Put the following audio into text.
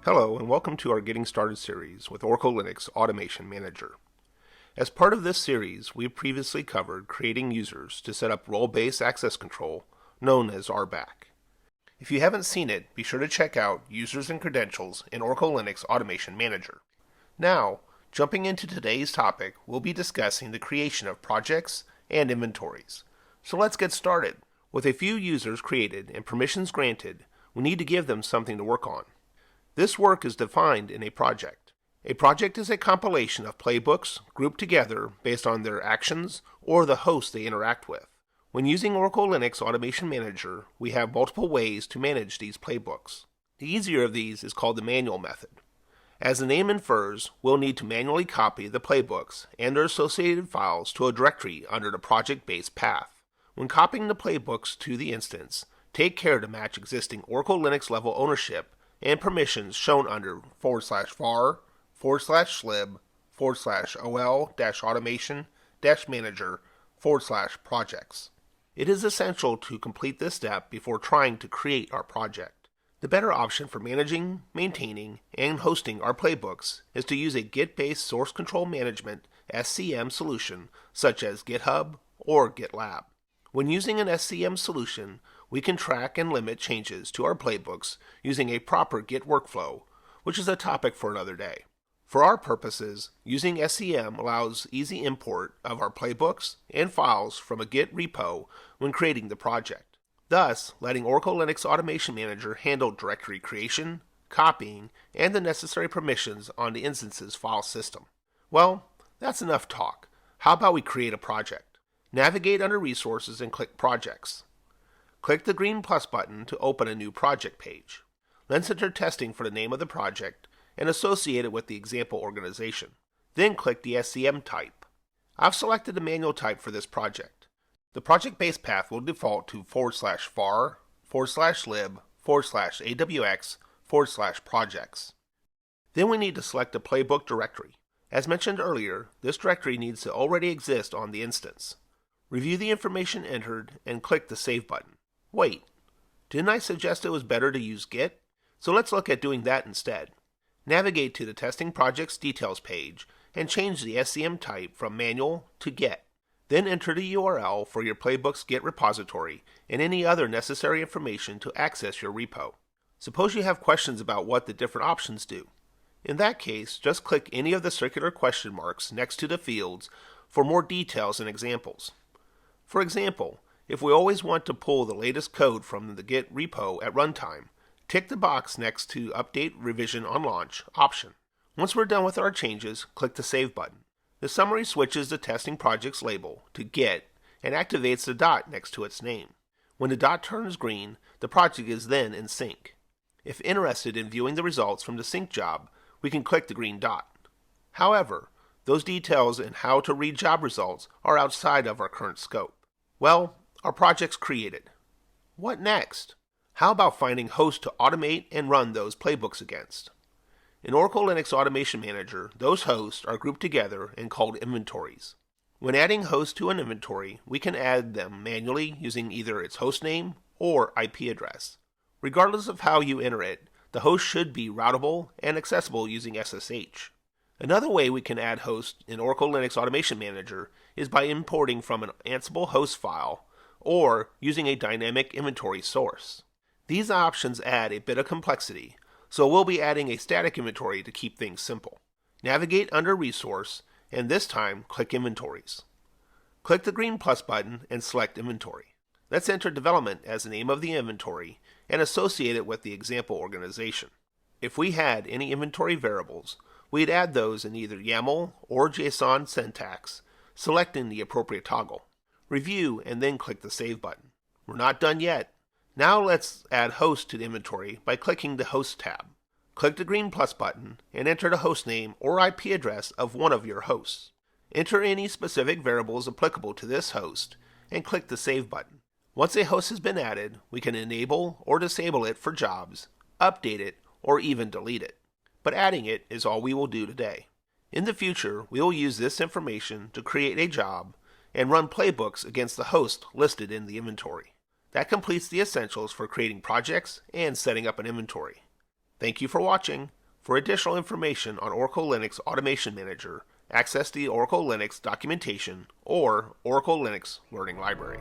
Hello and welcome to our Getting Started series with Oracle Linux Automation Manager. As part of this series, we have previously covered creating users to set up role-based access control, known as RBAC. If you haven't seen it, be sure to check out Users and Credentials in Oracle Linux Automation Manager. Now, jumping into today's topic, we'll be discussing the creation of projects and inventories. So let's get started. With a few users created and permissions granted, we need to give them something to work on. This work is defined in a project. A project is a compilation of playbooks grouped together based on their actions or the host they interact with. When using Oracle Linux Automation Manager, we have multiple ways to manage these playbooks. The easier of these is called the manual method. As the name infers, we'll need to manually copy the playbooks and their associated files to a directory under the project-based path. When copying the playbooks to the instance, take care to match existing Oracle Linux level ownership and permissions shown under /var /slib/ol-automation-manager/projects. It is essential to complete this step before trying to create our project. The better option for managing, maintaining, and hosting our playbooks is to use a Git-based source control management SCM solution such as GitHub or GitLab. When using an SCM solution, we can track and limit changes to our playbooks using a proper Git workflow, which is a topic for another day. For our purposes, using SCM allows easy import of our playbooks and files from a Git repo when creating the project, thus letting Oracle Linux Automation Manager handle directory creation, copying, and the necessary permissions on the instance's file system. Well, that's enough talk. How about we create a project? Navigate under Resources and click Projects. Click the green plus button to open a new project page. Let's enter testing for the name of the project and associate it with the example organization. Then click the SCM type. I've selected the manual type for this project. The project-based path will default to /var /lib/awx/projects. Then we need to select a playbook directory. As mentioned earlier, this directory needs to already exist on the instance. Review the information entered and click the Save button. Wait, didn't I suggest it was better to use Git? So let's look at doing that instead. Navigate to the Testing Projects Details page and change the SCM type from Manual to Git. Then enter the URL for your playbook's Git repository and any other necessary information to access your repo. Suppose you have questions about what the different options do. In that case, just click any of the circular question marks next to the fields for more details and examples. For example, if we always want to pull the latest code from the Git repo at runtime, tick the box next to Update Revision on Launch option. Once we're done with our changes, click the Save button. The summary switches the testing project's label to Git and activates the dot next to its name. When the dot turns green, the project is then in sync. If interested in viewing the results from the sync job, we can click the green dot. However, those details and how to read job results are outside of our current scope. Well, our project's created. What next? How about finding hosts to automate and run those playbooks against? In Oracle Linux Automation Manager, those hosts are grouped together and called inventories. When adding hosts to an inventory, we can add them manually using either its host name or IP address. Regardless of how you enter it, the host should be routable and accessible using SSH. Another way we can add hosts in Oracle Linux Automation Manager is by importing from an Ansible host file or using a dynamic inventory source. These options add a bit of complexity, so we'll be adding a static inventory to keep things simple. Navigate under Resource and this time click Inventories. Click the green plus button and select Inventory. Let's enter Development as the name of the inventory and associate it with the example organization. If we had any inventory variables, we'd add those in either YAML or JSON syntax, selecting the appropriate toggle. Review and then click the Save button. We're not done yet. Now let's add hosts to the inventory by clicking the Host tab. Click the green plus button and enter the host name or IP address of one of your hosts. Enter any specific variables applicable to this host and click the Save button. Once a host has been added, we can enable or disable it for jobs, update it, or even delete it. But adding it is all we will do today. In the future, we will use this information to create a job and run playbooks against the host listed in the inventory. That completes the essentials for creating projects and setting up an inventory. Thank you for watching. For additional information on Oracle Linux Automation Manager, access the Oracle Linux documentation or Oracle Linux Learning Library.